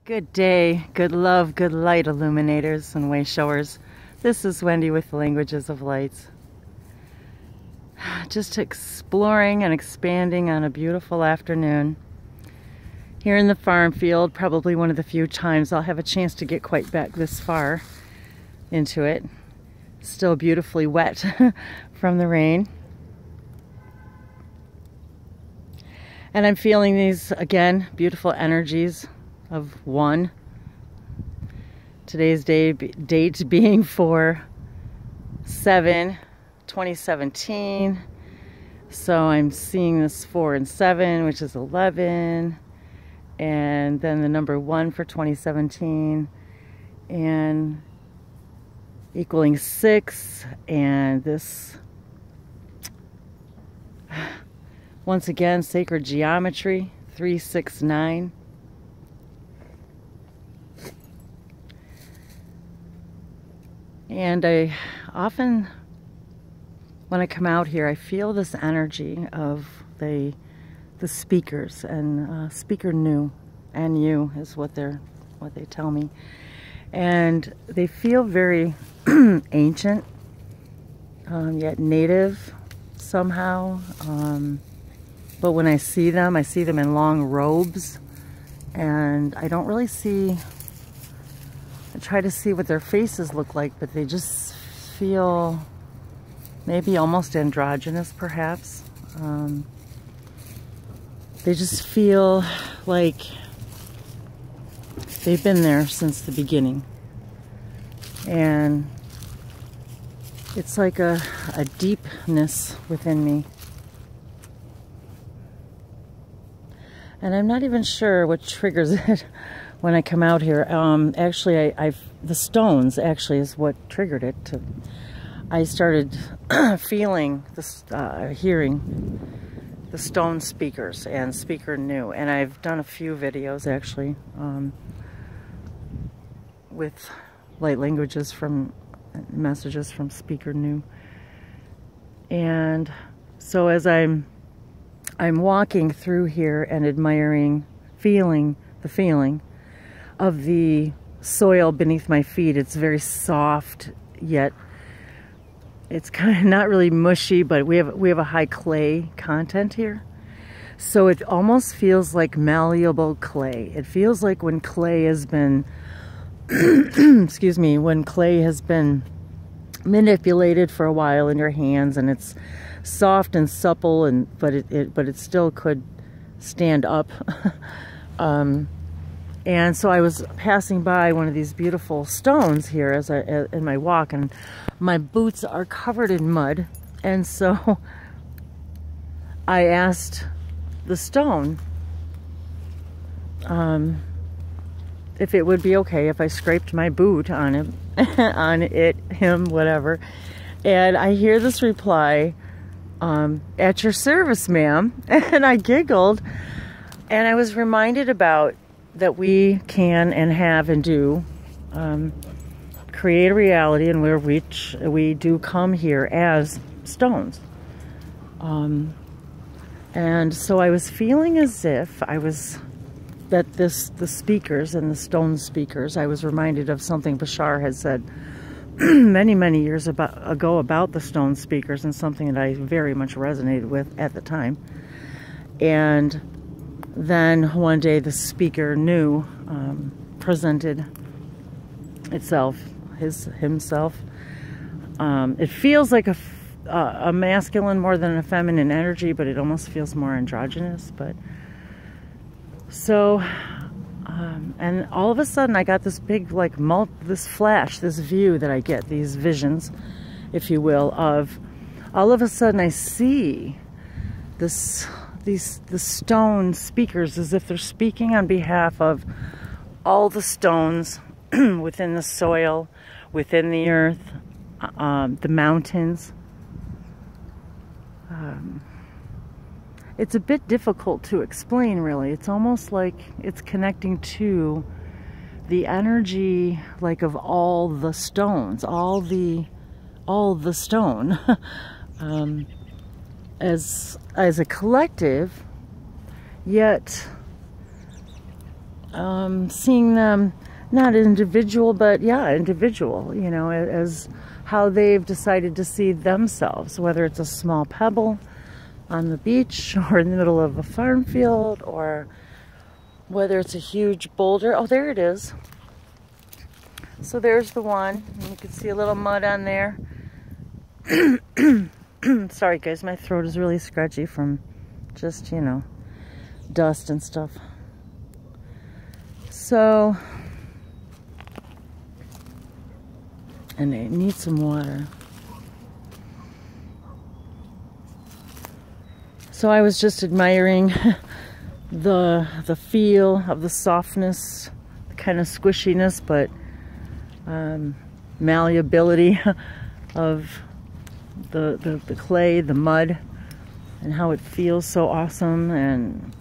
Good day, good love, good light, illuminators and way showers. This is Wendy with the Languages of Lights. Just exploring and expanding on a beautiful afternoon here in the farm field. Probably one of the few times I'll have a chance to get quite back this far into it. Still beautifully wet from the rain. And I'm feeling these, again, beautiful energies of one. Today's date being 4/7/2017. So I'm seeing this 4 and 7, which is 11. And then the number 1 for 2017. And equaling 6. And this, once again, sacred geometry, 3, 6, 9. And I often, when I come out here, I feel this energy of the speakers, and speaker new and you is what they tell me, and they feel very ancient, yet native somehow. But when I see them in long robes, and I don't really see. I try to see what their faces look like, but they just feel maybe almost androgynous, perhaps. They just feel like they've been there since the beginning. And it's like a deepness within me. And I'm not even sure what triggers it when I come out here. Actually, the stones actually is what triggered it. I started feeling this, hearing the stone speakers and speaker new, and I've done a few videos actually with light languages from messages from speaker new. And so as I'm walking through here and admiring, feeling the feeling of the soil beneath my feet. It's very soft, yet it's kind of not really mushy, but we have a high clay content here. So it almost feels like malleable clay. It feels like when clay has been, excuse me, when clay has been manipulated for a while in your hands, and it's soft and supple, but it still could stand up. And so I was passing by one of these beautiful stones here in my walk, and my boots are covered in mud. And so I asked the stone if it would be okay if I scraped my boot on him, whatever. And I hear this reply, "At your service, ma'am." And I giggled, and I was reminded about that we can and have and do create a reality in which we do come here as stones. And so I was feeling as if the speakers and the stone speakers, I was reminded of something Bashar had said many, many years ago about the stone speakers, and something that I very much resonated with at the time. And then one day the speaker new presented himself. It feels like a masculine more than a feminine energy, but it almost feels more androgynous. But so, and all of a sudden I got this big, like, this flash, this view that I get, these visions, if you will, of all of a sudden I see the stone speakers as if they're speaking on behalf of all the stones within the soil, within the earth, the mountains. It's a bit difficult to explain, really. It's almost like it's connecting to the energy, like, of all the stones, all the stone. As a collective, yet seeing them not individual, but yeah, individual, you know, as how they've decided to see themselves, whether it's a small pebble on the beach or in the middle of a farm field, or whether it's a huge boulder. Oh, there it is. So there's the one. You can see a little mud on there. Sorry guys, my throat is really scratchy from just, you know, dust and stuff. So, and I need some water. So I was just admiring the feel of the softness, the kind of squishiness, but malleability of the clay, the mud, and how it feels so awesome. And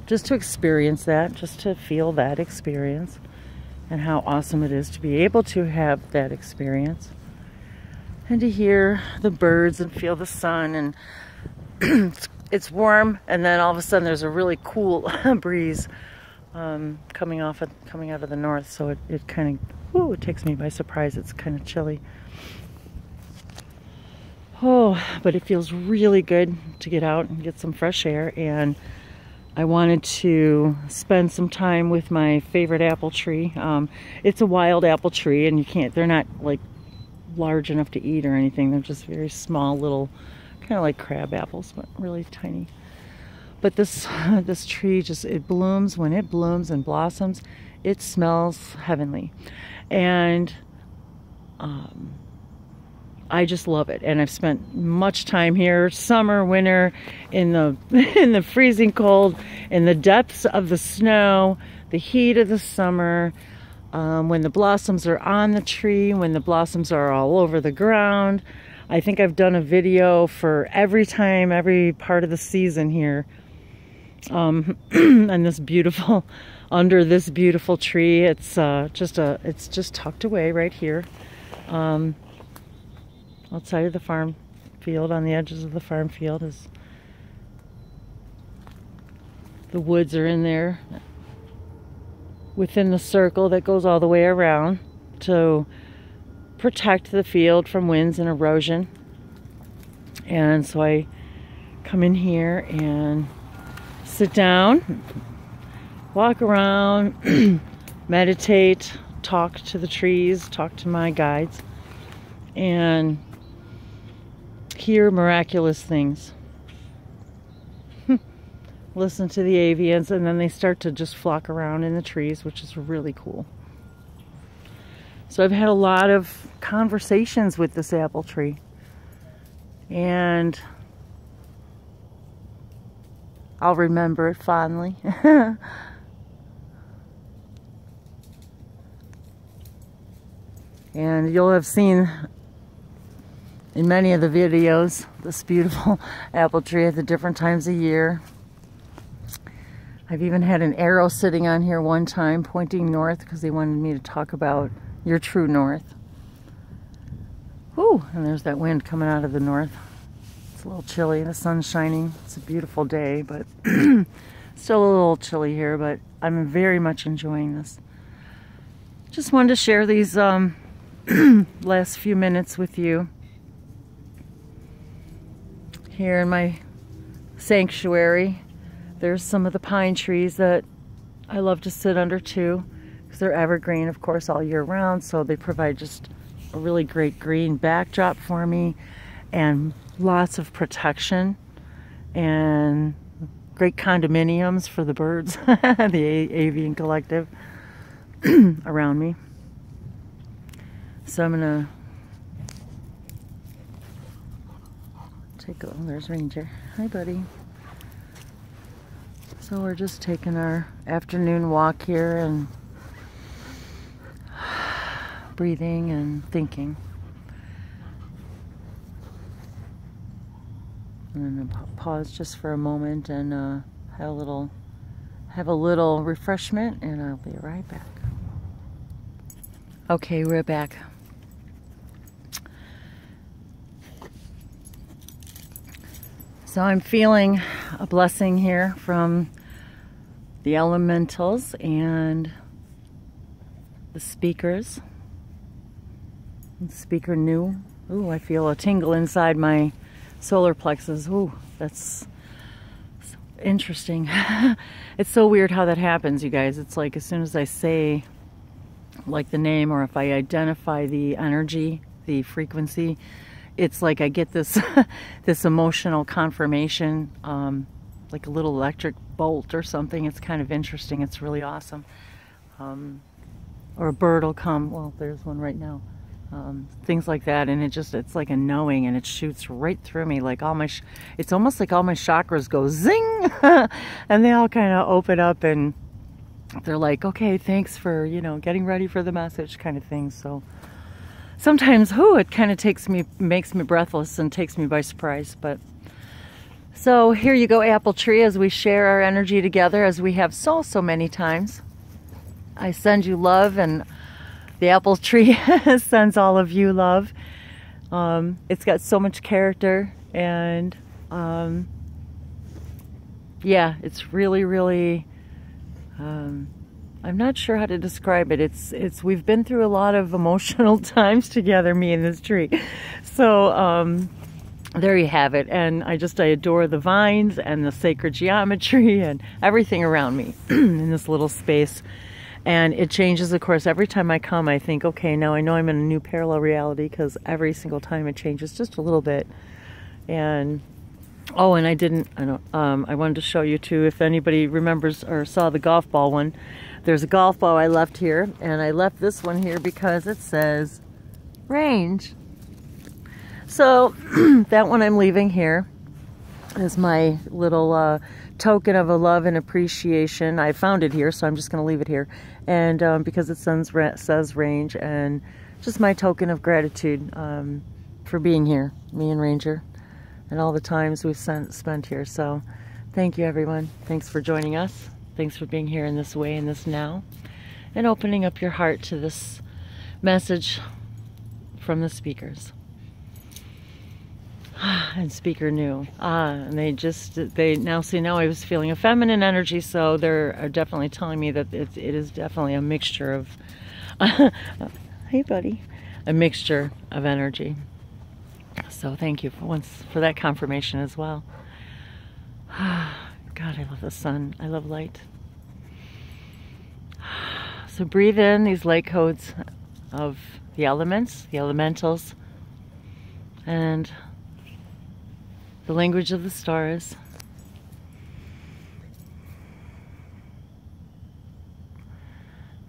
just to experience that, just to feel that experience, and how awesome it is to be able to have that experience, and to hear the birds and feel the sun. And it's warm, and then all of a sudden there's a really cool breeze coming out of the north, so it kind of, it takes me by surprise. It's kind of chilly. Oh, but it feels really good to get out and get some fresh air. And I wanted to spend some time with my favorite apple tree. It's a wild apple tree, and they're not like large enough to eat or anything. They're just very small little, kind of like crab apples, but really tiny. But this tree it blooms. When it blooms and blossoms, it smells heavenly. And I just love it. And I've spent much time here, summer, winter, in the freezing cold, in the depths of the snow, the heat of the summer, when the blossoms are on the tree, when the blossoms are all over the ground. I think I've done a video for every part of the season here. And this beautiful, under this beautiful tree. It's just tucked away right here. Outside of the farm field, on the edges of the farm field, is the woods are in there within the circle that goes all the way around to protect the field from winds and erosion. And so I come in here and sit down, walk around, meditate, talk to the trees, talk to my guides, and hear miraculous things. Listen to the avians, and then they start to just flock around in the trees, which is really cool. So I've had a lot of conversations with this apple tree, and I'll remember it fondly. And you'll have seen in many of the videos this beautiful apple tree at the different times of year. I've even had an arrow sitting on here one time pointing north because they wanted me to talk about your true north. Whew, and there's that wind coming out of the north. It's a little chilly, the sun's shining. It's a beautiful day, but still a little chilly here, but I'm very much enjoying this. Just wanted to share these last few minutes with you here in my sanctuary. There's some of the pine trees that I love to sit under too, because they're evergreen, of course, all year round, so they provide just a really great green backdrop for me, and lots of protection, and great condominiums for the birds, the avian collective around me. So I'm gonna take a, there's Ranger. Hi, buddy. So we're just taking our afternoon walk here and breathing and thinking. And then pause just for a moment and have a little refreshment, and I'll be right back. Okay, we're back. So I'm feeling a blessing here from the elementals and the speakers. The speaker knew. Ooh, I feel a tingle inside my solar plexus. Ooh, that's interesting. It's so weird how that happens, you guys. It's like as soon as I say like the name, or if I identify the energy, the frequency, it's like I get this this emotional confirmation, like a little electric bolt or something. It's kind of interesting. It's really awesome. Or a bird will come. Well, there's one right now. Things like that, and it's like a knowing, and it shoots right through me. Like it's almost like all my chakras go zing, and they all kind of open up, and they're like, okay, thanks for, you know, getting ready for the message, kind of thing. So sometimes, it kind of makes me breathless and takes me by surprise. But so here you go, apple tree, as we share our energy together, as we have so many times. I send you love, and the apple tree sends all of you love. It's got so much character, and yeah, it's really I'm not sure how to describe it. We've been through a lot of emotional times together, me and this tree. So there you have it. And I adore the vines and the sacred geometry and everything around me in this little space. And it changes, of course. Every time I come, I think, okay, now I know I'm in a new parallel reality, because every single time it changes just a little bit. And oh, and I wanted to show you too, if anybody remembers or saw the golf ball one. There's a golf ball I left here, and I left this one here because it says range. So that one I'm leaving here is my little token of a love and appreciation. I found it here, so I'm just going to leave it here. And because it says range, and just my token of gratitude for being here, me and Ranger, and all the times we've spent here. So thank you, everyone. Thanks for joining us. Thanks for being here in this way, in this now, and opening up your heart to this message from the speakers. And speaker knew. And they now see, now I was feeling a feminine energy, so they're definitely telling me that it is definitely a mixture of, hey buddy, a mixture of energy. So thank you for that confirmation as well. God, I love the sun. I love light. So breathe in these light codes of the elements, the elementals, and the language of the stars.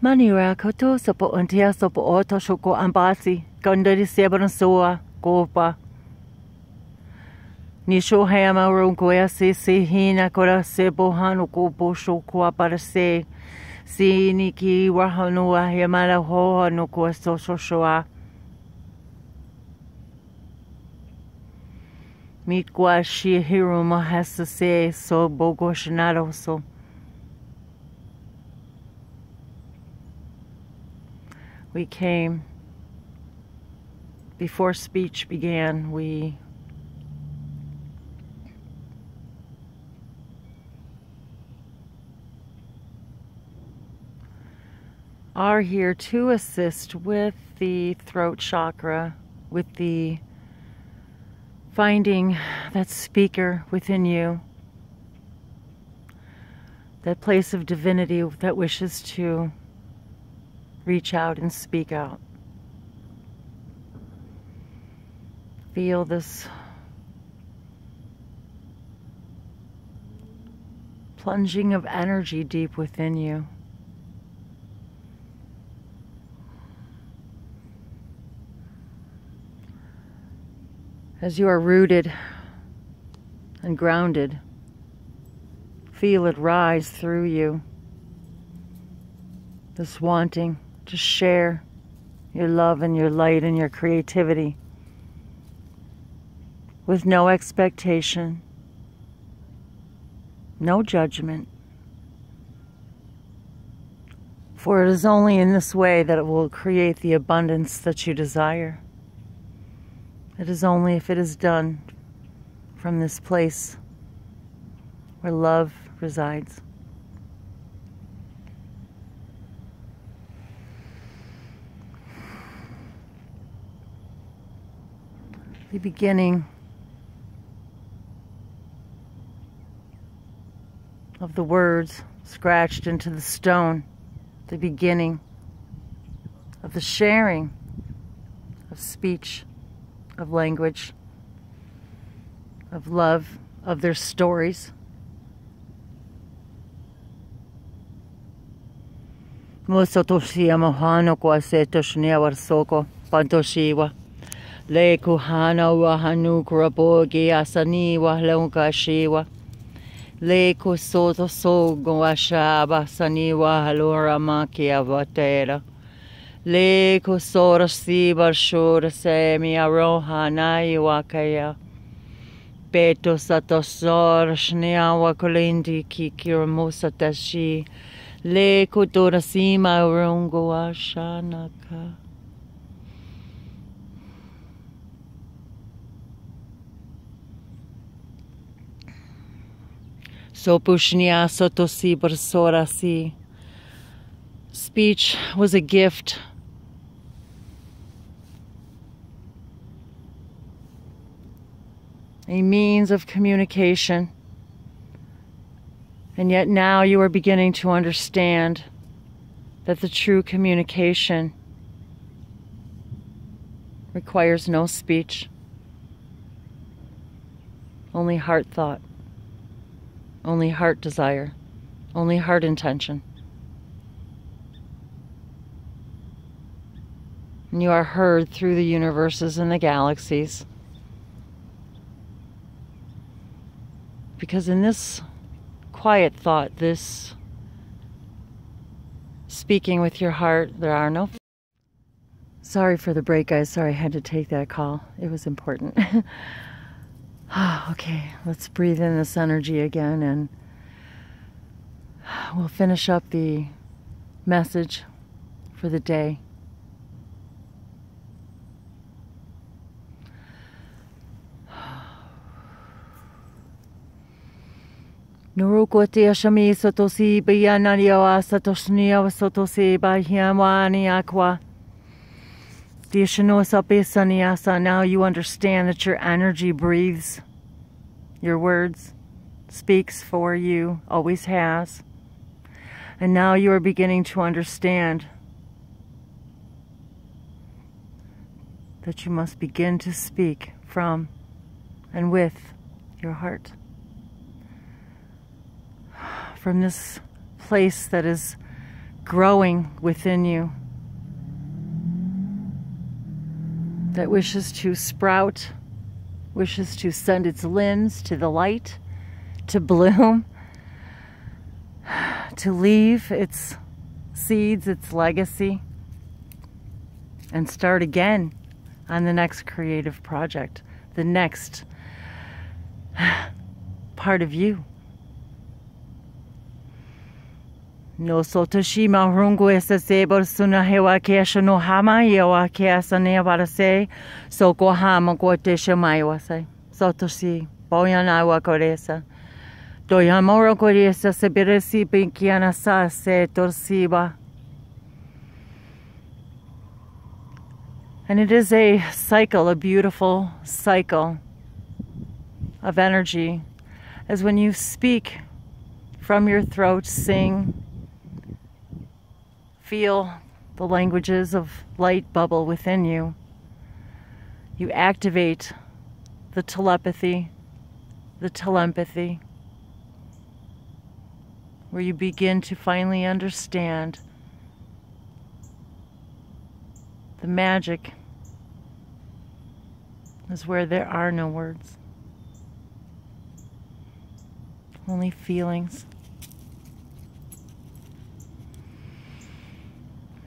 Maniura koto sopo ontia sopo oto shoko ambasi gondari sebron soa gopa. Nisho hama rongoya se hina kora sebo hano gopo shoko aparase. Si niki wahanoa yamara ho no ko so shoa. Mitgwa shi hiruma has to say so bogoshinado so. We came before speech began. We are here to assist with the throat chakra, with the finding that speaker within you, that place of divinity that wishes to reach out and speak out. Feel this plunging of energy deep within you. As you are rooted and grounded, feel it rise through you. This wanting to share your love and your light and your creativity with no expectation, no judgment. For it is only in this way that it will create the abundance that you desire. It is only if it is done from this place where love resides. the beginning of the words scratched into the stone, the beginning of the sharing of speech, of language, of love, of their stories. Mosotoshia mohano kwasetoshnia warsoko pantoshiwa le kuhana wahanu kurabogi asani wahlonka shiwa le kusoto sogo ashaba sani wahalura makia vatera le kusora sibar shura semi aroha nai wakaya beto satosor shnia wakolindi kikira musatashi le kutora sima rungo ashanaka. Sopushnia sotosi barsorasi. Speech was a gift. A means of communication. And yet now you are beginning to understand that the true communication requires no speech, only heart thought, only heart desire, only heart intention. And you are heard through the universes and the galaxies. Because in this quiet thought, this speaking with your heart, there are no... Sorry for the break, guys. Sorry, I had to take that call. It was important. Okay, let's breathe in this energy again, and we'll finish up the message for the day. Nurukotia shami sotosi bayananiwa satosnia sotosi bahiamwani aqua. Now you understand that your energy breathes. Your words speaks for you, always has. And now you are beginning to understand that you must begin to speak from and with your heart. From this place that is growing within you, that wishes to sprout, wishes to send its limbs to the light, to bloom, to leave its seeds, its legacy, and start again on the next creative project, the next part of you. No sotoshima rungu esase borsuna hewa kesha no hama yewa kesa nevarase soko hama kotesha maiwase sotoshi boyana wa koresa doyamoro koresa se beresi pinkiana sa se torsiba. And it is a cycle, a beautiful cycle of energy, as when you speak from your throat, sing, feel the languages of light bubble within you. You activate the telepathy, the telempathy, where you begin to finally understand the magic is where there are no words, only feelings.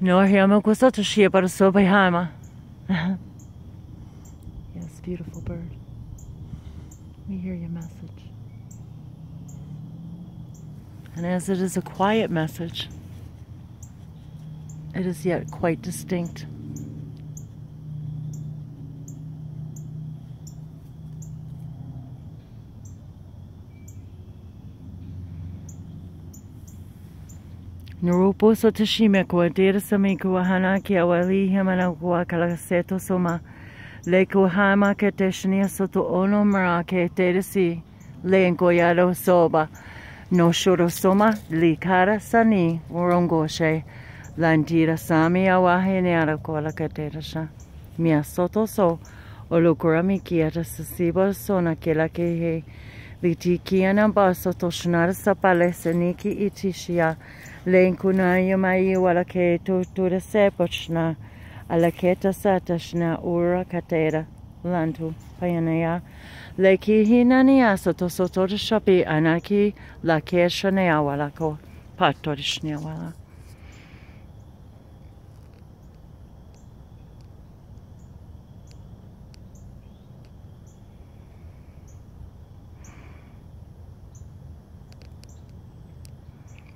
No hama kusatoshia para sobayama. Yes, beautiful bird. We hear your message. And as it is a quiet message, it is yet quite distinct. Nurupo sotashime kwa dera samiku wahana ki awali hamana kwa kalaseto soma Le kuhama keteshnia soto ono mara ketesi. Le engoyado soba. No shorosoma likara sani worongoshe. Landira sami awaheneara kola katerasha. Mia soto so. Olokurami kiata sasiba sona kela kehe. Litikiana baso toshnara sapale seniki itishia. Lenkunaya mai wala ke to the sepochna. Alaketa satashna ura katera. Lantu payanaya. Leki hinania soto soto de shopi anaki la keshanea wala ko patorishnia wala.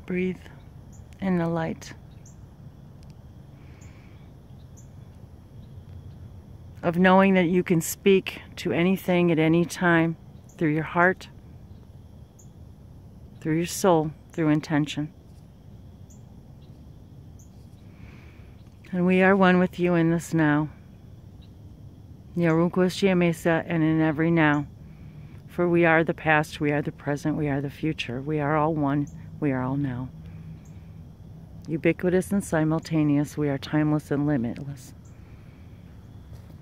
Breathe in the light of knowing that you can speak to anything at any time through your heart, through your soul, through intention. And we are one with you in this now. And in every now. For we are the past, we are the present, we are the future. We are all one, we are all now. Ubiquitous and simultaneous, we are timeless and limitless.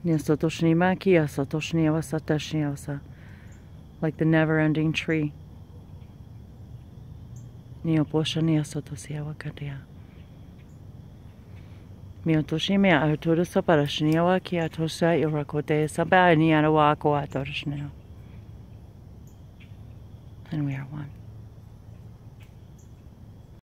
Like the never-ending tree. And we are one.